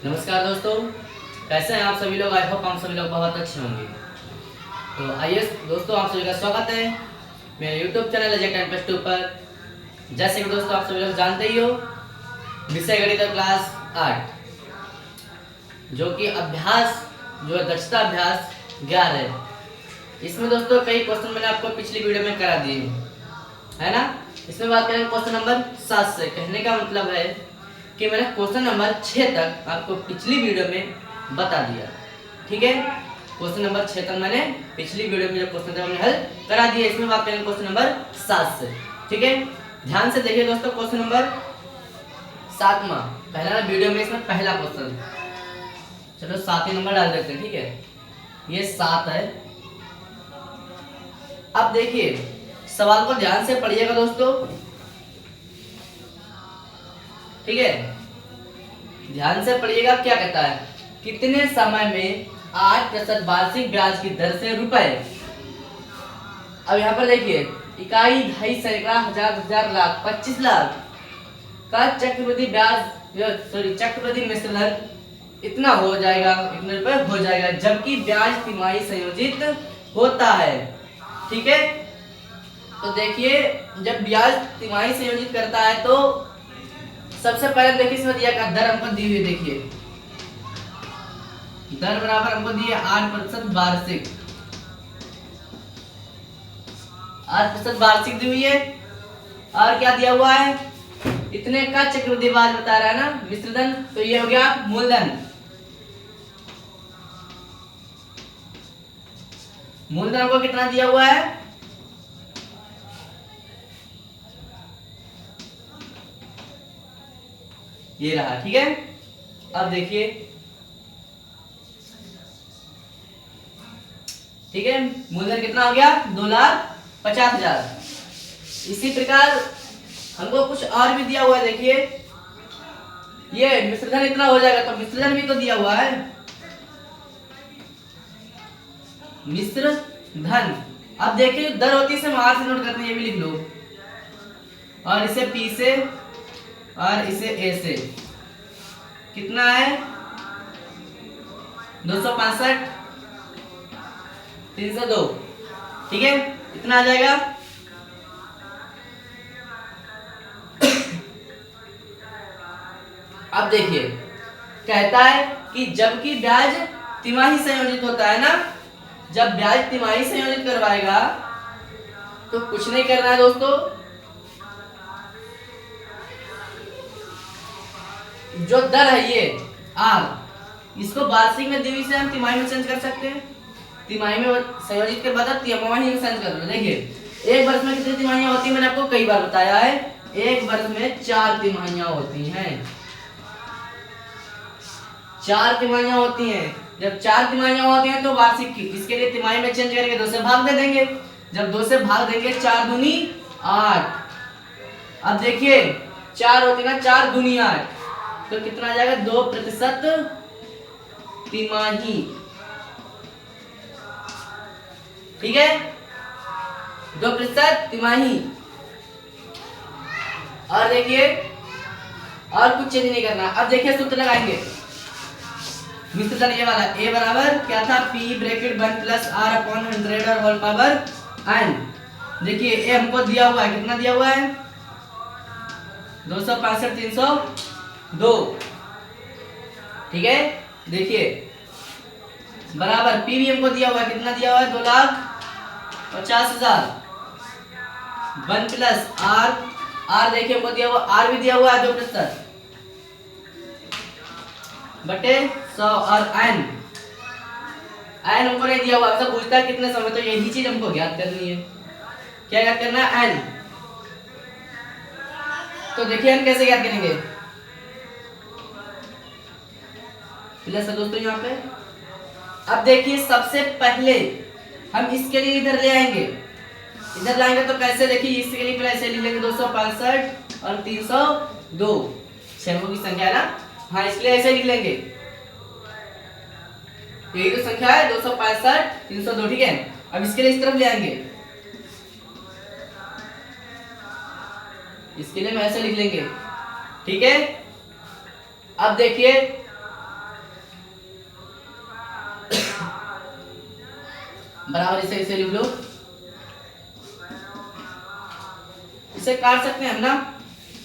नमस्कार दोस्तों, कैसे हैं आप सभी लोग। आई होप आप सभी लोग बहुत अच्छे होंगे। तो आइए दोस्तों, आप सभी का स्वागत है मेरे YouTube channel Ajay time plus 2 पर। जैसे कि दोस्तों आप सभी लोग जानते ही हो, विषय गणित क्लास 8 जो कि अभ्यास जो है दक्षता अभ्यास 11 है। इसमें दोस्तों कई क्वेश्चन मैंने आपको पिछली वीडियो में करा दिए है ना। इसमें बात करेंगे क्वेश्चन नंबर 7 से। कहने का मतलब है कि मैंने क्वेश्चन नंबर 6 तक आपको पिछली वीडियो में बता दिया। ठीक है, क्वेश्चन नंबर 6 तक मैंने पिछली वीडियो में जो क्वेश्चन थे हमने हल करा दिया। इसमें बात करेंगे क्वेश्चन नंबर 7 से। ठीक है, ध्यान से देखिए दोस्तों, क्वेश्चन नंबर 7वां पहला वीडियो में इसमें पहला क्वेश्चन, चलो 7 नंबर डाल देते हैं। ठीक है, ये 7 है। अब देखिए सवाल को ध्यान से पढ़िएगा दोस्तों। ठीक है, ध्यान से पढ़िएगा। क्या कहता है, कितने समय में 8% वार्षिक ब्याज की दर से रुपए। अब यहाँ पर देखिए, इकाई, ढाई, सैकड़ा, हजार, हजार, लाख, 25 लाख का चक्रवृद्धि ब्याज चक्रवृद्धि मिश्रण इतना हो जाएगा, इतने रुपए हो जाएगा, जबकि ब्याज तिमाही संयोजित होता है। ठीक है, तो देखिए जब ब्याज तिमाही संयोजित करता है तो सबसे पहले देखिए इसमें दिया क्या दर हमको दी हुई। देखिए दर बराबर हमको दी है 8% वार्षिक, 8% वार्षिक दी हुई है। और क्या दिया हुआ है, इतने का चक्रवृद्धि ब्याज बता रहा है ना, मिश्रधन। तो ये हो गया मूलधन। मूलधन हमको कितना दिया हुआ है, ये रहा। ठीक है, अब देखिए, ठीक है, मूलधन कितना हो गया, 2,50,000। इसी प्रकार हमको कुछ और भी दिया हुआ है। देखिए ये मिश्रधन इतना हो जाएगा, तो मिश्रधन भी तो दिया हुआ है, मिश्र धन। अब देखिए दर होती है, इसे आर से नोट करते हैं, ये भी लिख लो। और इसे पी से और इसे ए से कितना है, 265, 302। ठीक है, इतना आ जाएगा। अब देखिए कहता है कि जबकि ब्याज तिमाही संयोजित होता है ना, जब ब्याज तिमाही संयोजित करवाएगा तो कुछ नहीं करना है दोस्तों, जो दर है ये आर, इसको वार्षिक में दी हुई से हम तिमाही में चेंज कर सकते हैं। तिमाही में संयोजित के बाद तिमाही में चेंज कर लो। देखिए एक वर्ष में कितनी तिमाहियां होती है, मैंने आपको कई बार बताया है। एक वर्ष में 4 तिमाहियां होती हैं, 4 तिमाहियां होती हैं। जब 4 तिमाहियां होती हैं तो वार्षिक की, इसके लिए तिमाही में चेंज करेंगे, 2 से भाग दे देंगे। जब 2 से भाग देंगे, 4 दूनी 8। अब देखिए 4 होती ना, 4 दूनी 8, तो कितना आ जाएगा, 2% तिमाही। ठीक है, 2% तिमाही। और देखिए और कुछ चेंज नहीं करना। अब देखिए सूत्र लगाएंगे, मिश्रधन ये वाला, ए बराबर क्या था, P bracket 1 plus r upon 100 और होल पावर n। देखिए ए हमको दिया हुआ है, कितना दिया हुआ है, 265, 302। ठीक है, देखिए बराबर पी भी हमको दिया हुआ है, कितना दिया हुआ है, 2,50,000। 1 प्लस आर, आर देखिए हमको दिया हुआ, आर भी दिया हुआ है 2% बटे 100 और n, n हमको नहीं दिया हुआ। सब पूछता है कितने समय, तो यही चीज हमको ज्ञात करनी है। क्या ज्ञात करना है, n। तो देखिए n कैसे ज्ञात करेंगे, प्लस है दोस्तों यहाँ पे। अब देखिए सबसे पहले हम इसके लिए इधर ले आएंगे, इधर लाएंगे तो कैसे, देखिए इसके लिए पहले ऐसे लिख लेंगे, 265 और 302, 6 की संख्या है ना। हाँ, इसलिए ऐसे लिख लेंगे, यही तो संख्या है, 265, 302। ठीक है, अब इसके लिए इस तरफ ले आएंगे, इसके लिए हम ऐसे लिख लेंगे। ठीक है, अब देखिए बराबर इसे लिख लो, इसे काट सकते हैं हम ना,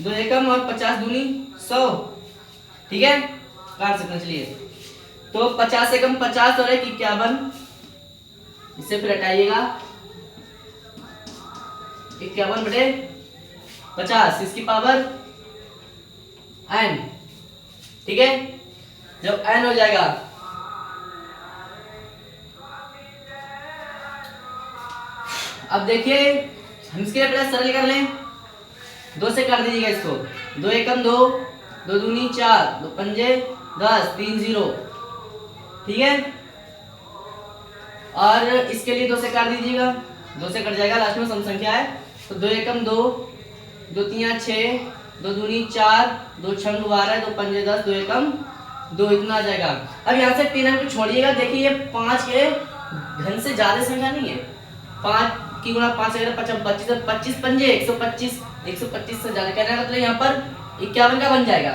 2 एकम और 50 दूनी 100, ठीक है, काट सकते हैं। चलिए तो 50 एकम 50 और 51, इसे फिर हटाइएगा, 51/50 इसकी पावर n, ठीक है। जब n हो जाएगा अब देखिए हम इसके लिए पहले सरल कर लें, 2 से कर दीजिएगा इसको, 2 एकम 2, 2 दूनी 4, 2 पंजे 10, 3 0, ठीक है। और इसके लिए 2 से काट दीजिएगा, 2 से कट जाएगा, लास्ट में सम संख्या है, तो 2 एकम 2, 2 तिया 6, 2 दूनी 4, 2 छंग 12, 2 पंजे 10, 2 एकम 2, इतना आ जाएगा। अब यहाँ से 3 अंक छोड़िएगा, देखिए ये 5 के घन से ज्यादा संख्या नहीं है, 5 की गुणा 5 अगर 25, 25 पंजे 125, 125 से ज्यादा कहना है, मतलब यहाँ पर 51 का बन जाएगा,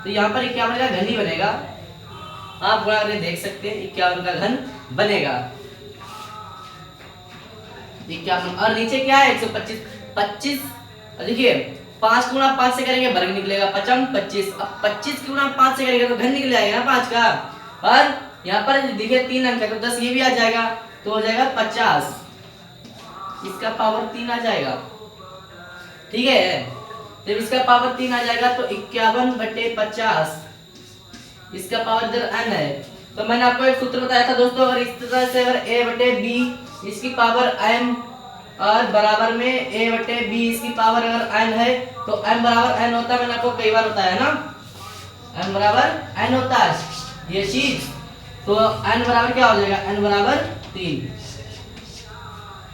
तो यहाँ पर 51 का घन ही बनेगा, आप गुणा करके देख सकते हैं, 51 का घन बनेगा 51। और नीचे क्या है 125, 25, देखिए 5 गुणा 5 से करेंगे वर्ग निकलेगा, 55 25, अब 25 गुणा 5 से करेंगे तो घन निकल जाएगा ना 5 का, और यहाँ पर देखिए 3 अंक है तो 10 ये भी आ जाएगा, तो हो जाएगा 50, इसका पावर 3 आ जाएगा, ठीक है। जब इसका पावर 3 आ जाएगा तो 51/50, इसका पावर इधर n है, तो मैंने आपको एक सूत्र बताया था दोस्तों, अगर इस तरह से अगर a/b इसकी पावर m और बराबर में a/b इसकी पावर अगर n है तो m बराबर n होता है, मैंने आपको कई बार बताया ना, m बराबर n होता है ये चीज, तो n बराबर क्या हो जाएगा, n बराबर 3,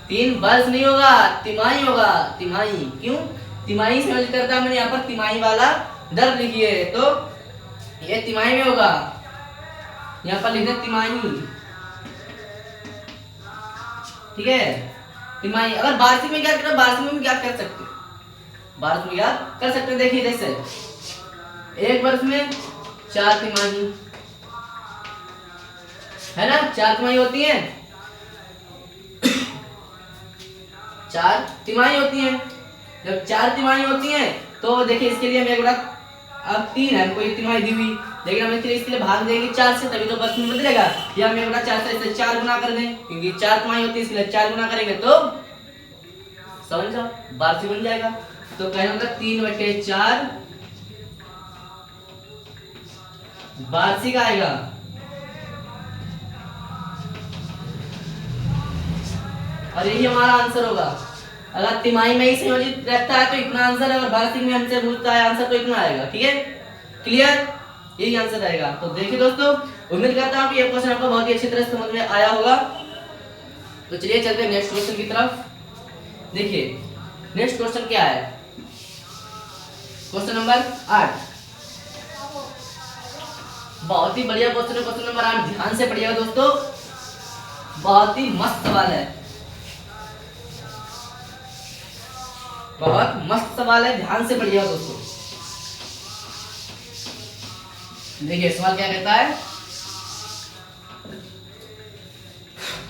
3 वर्ष नहीं होगा, तिमाही होगा, तिमाही, क्यों तिमाही से मेल करता है, मैंने यहाँ पर तिमाही वाला दर लिखी है, तो ये तिमाही में होगा, यहाँ पर लिखना तिमाही, ठीक है, तिमाही। अगर वार्षिक में क्या करना, वार्षिक में क्या कर सकते, वार्षिक में क्या कर सकते हैं, देखिए जैसे एक वर्ष में 4 तिमाही है ना, 4 तिमाही होती है, 4 तिमाही होती है, जब 4 तिमाही होती है तो देखिए इसके लिए हमें गुणा, अब 3 है हमको एक तिमाही दी हुई, लेकिन हम इसके लिए भाग देंगे 4 से, तभी तो वर्ष में बदलेगा, या हमें गुणा 4 से इसे 4 गुना कर दें, क्योंकि 4 तिमाही होती है इसलिए 4 गुना करेंगे तो समझ जाओ वार्षिक बन जाएगा, तो कहना होगा 3/4 वार्षिक आएगा, और यही हमारा आंसर होगा। अगर तिमाही में ही संयोजित रहता है तो इतना आंसर है, और वार्षिक में हमसे पूछता है आंसर तो इतना आएगा, ठीक है, क्लियर, यही आंसर रहेगा। तो देखिए दोस्तों, उम्मीद करता हूं कि ये क्वेश्चन आपको बहुत ही अच्छी तरह से समझ में आया होगा। तो चलिए चलते हैं नेक्स्ट क्वेश्चन की तरफ। देखिए नेक्स्ट क्वेश्चन क्या है, क्वेश्चन नंबर 8, बहुत ही बढ़िया क्वेश्चन है, क्वेश्चन नंबर 8, ध्यान से पढ़िएगा दोस्तों, बहुत ही मस्त सवाल है, बहुत मस्त सवाल है, ध्यान से पढ़िएगा दोस्तों। देखिए सवाल क्या कहता है,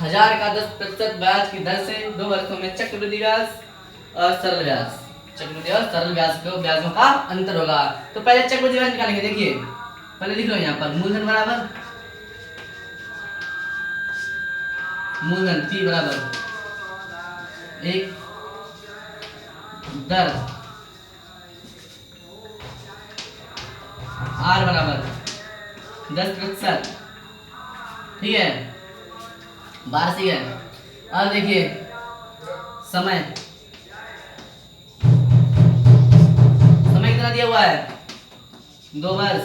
1000 का 10% ब्याज की दर से 2 वर्षों में चक्रवृद्धि ब्याज और सरल ब्याज, चक्रवृद्धि और सरल ब्याज को ब्याजों का अंतर होगा। तो पहले चक्रवृद्धि ब्याज निकालेंगे, देखिए पहले लिख लो यहाँ पर मूलधन बराबर मूलधन P बराबर एक दर R बराबर 10%, ठीक है, वार्षिक है। अब देखिए समय कितना दिया हुआ है, 2 वर्ष,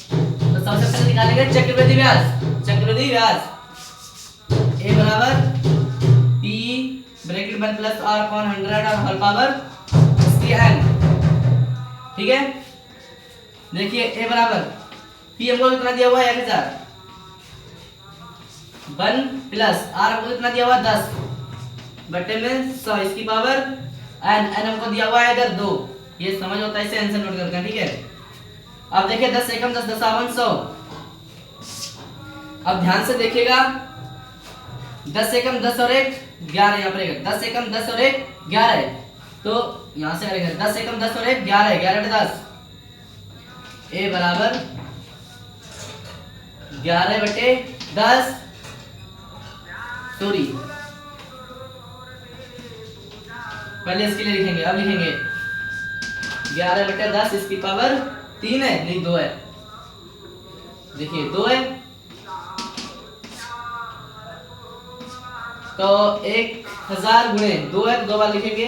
तो सबसे पहले निकालेंगे चक्रवृद्धि ब्याज, चक्रवृद्धि ब्याज A बराबर P bracket 1 plus R upon 100 और होल पावर इसकी n, ठीक है। देखिए A बराबर P हमको कितना दिया हुआ है 1000, 1 प्लस R हमको कितना दिया हुआ है 10 बटे में 100 इसकी पावर n, n हमको दिया हुआ है इधर 2, ये समझ होता है, इसे आंसर नोट करते हैं, ठीक है। अब देखिए 10 एकम 10 10 100, अब ध्यान से देखिएगा 10 से कम 10 और 1 11 यहाँ पर 10 से कम 10 और 1 11 है, तो यहाँ से करेंगे 10 से कम 10 और 1 11 है, 11 बटे 10 ए बराबर 11 बटे 10 सॉरी पहले इसके लिए लिखेंगे, अब लिखेंगे 11 बटे 10 इसकी पावर 3 है, नहीं 2 है, देखिए 2 है, तो 1000 गुणे 2 है, तो 2 बार लिखेंगे,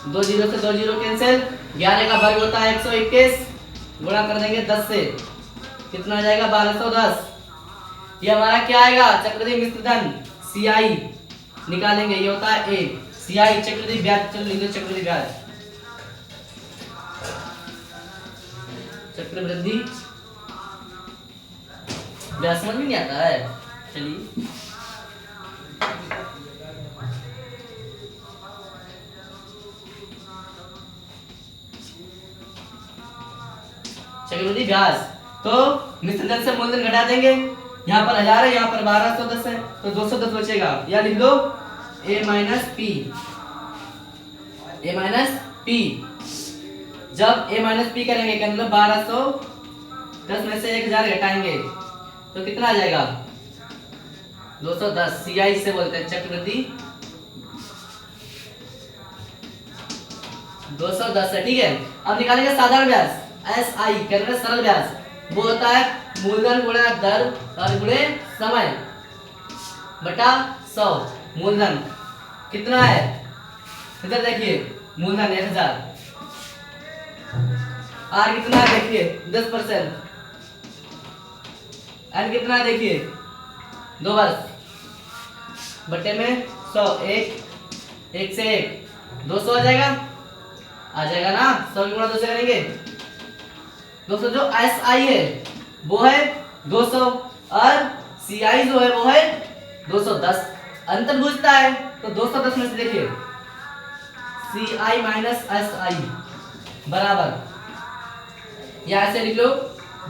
2 जीरो से 2 जीरो कैंसिल, 11 का वर्ग होता है 121, गुणा कर देंगे 10 से, कितना आ जाएगा 1210। ये हमारा क्या आएगा, चक्रवृद्धि मिश्र धन CI निकालेंगे, ये होता है A, CI चक्रवृद्धि ब्याज, चलो लिख दो चक्रवृद्धि ब्याज, चक्रवृद्धि ब्याज समझ में नहीं आता है, चलिए चक्रवृद्धि ब्याज, तो मिश्र धन से मूलधन घटा देंगे, यहाँ पर 1000 है, यहाँ पर 1210 है, तो 210 बचेगा, या लिख दो A माइनस P। जब A माइनस P करेंगे क्या मतलब 1210 में से 1000 घटाएंगे तो कितना आ जाएगा 210, CI से बोलते हैं चक्रवृद्धि 210 है, ठीक है। अब निकालेंगे साधारण ब्याज SI, कहते हैं सरल ब्याज, वो होता है मूलधन गुणा दर और गुणे समय बटा 100। मूलधन कितना है, इधर देखिए मूलधन 1000, R कितना है देखिए 10%, N कितना है देखिए 2 वर्ष बटे में 100, 1 से 1 200 आ जाएगा ना, 100 गुणा 2 से करेंगे 200, जो SI है वो है 200 और CI जो है वो है 210, अंतर पूछता है तो 210 में से देखिए CI माइनस SI बराबर, या ऐसे लिख लो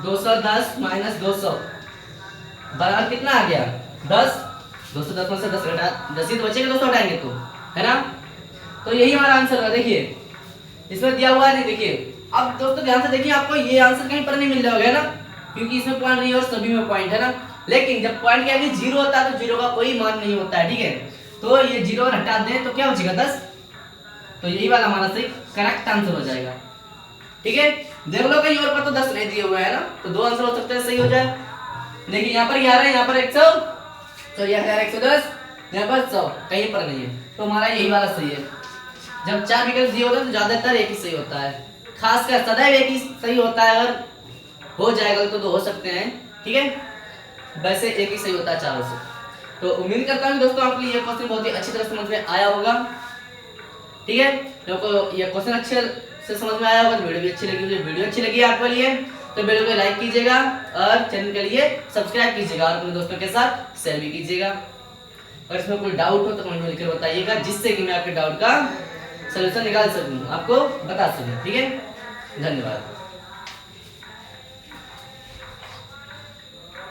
210 माइनस 200 बराबर कितना आ गया 10, 210 में से 10 घटा 10 ही तो बचेगा, 200 हटाएंगे तो, है ना। तो यही हमारा आंसर है, देखिए इसमें दिया हुआ है, नहीं देखिए। अब दोस्तों ध्यान से देखिए, आपको ये आंसर कहीं पर नहीं मिल रहा होगा ना, क्योंकि इसमें पॉइंट नहीं है और सभी में पॉइंट है ना, लेकिन जब पॉइंट के आगे 0 होता है तो 0 का कोई मान नहीं होता है, ठीक है। तो ये 0 हटा दें तो क्या हो जाएगा 10, तो यही वाला हमारा सही करेक्ट आंसर हो जाएगा, ठीक है। देख लो कहीं और पर तो 10 नहीं दिए हुए है ना, तो 2 आंसर हो सकते हैं सही हो जाए। देखिए यहाँ पर 11 है, यहाँ पर 100, तो यह 110, यहाँ पर 100 कहीं पर नहीं है, तो हमारा यही वाला सही है। जब 4 विकल्प दिए होते हैं तो ज्यादातर एक ही सही होता है, खासकर सदैव एक ही सही होता है, और हो जाएगा तो हो सकते हैं, ठीक है, वैसे एक ही सही होता है चारों से। तो उम्मीद करता हूँ दोस्तों आपको ये क्वेश्चन बहुत ही अच्छी तरह समझ में आया होगा, ठीक है। तो ये क्वेश्चन अच्छे से समझ में आया होगा तो वीडियो भी अच्छी लगी, वीडियो अच्छी लगी आपके लिए तो वीडियो को लाइक कीजिएगा और चैनल के लिए सब्सक्राइब कीजिएगा और अपने दोस्तों के साथ शेयर भी कीजिएगा। और इसमें कोई डाउट हो तो कमेंट में लिखकर बताइएगा, जिससे कि मैं आपके डाउट का सलूशन निकाल सकूं, आपको बता सकूं, ठीक है। धन्यवाद।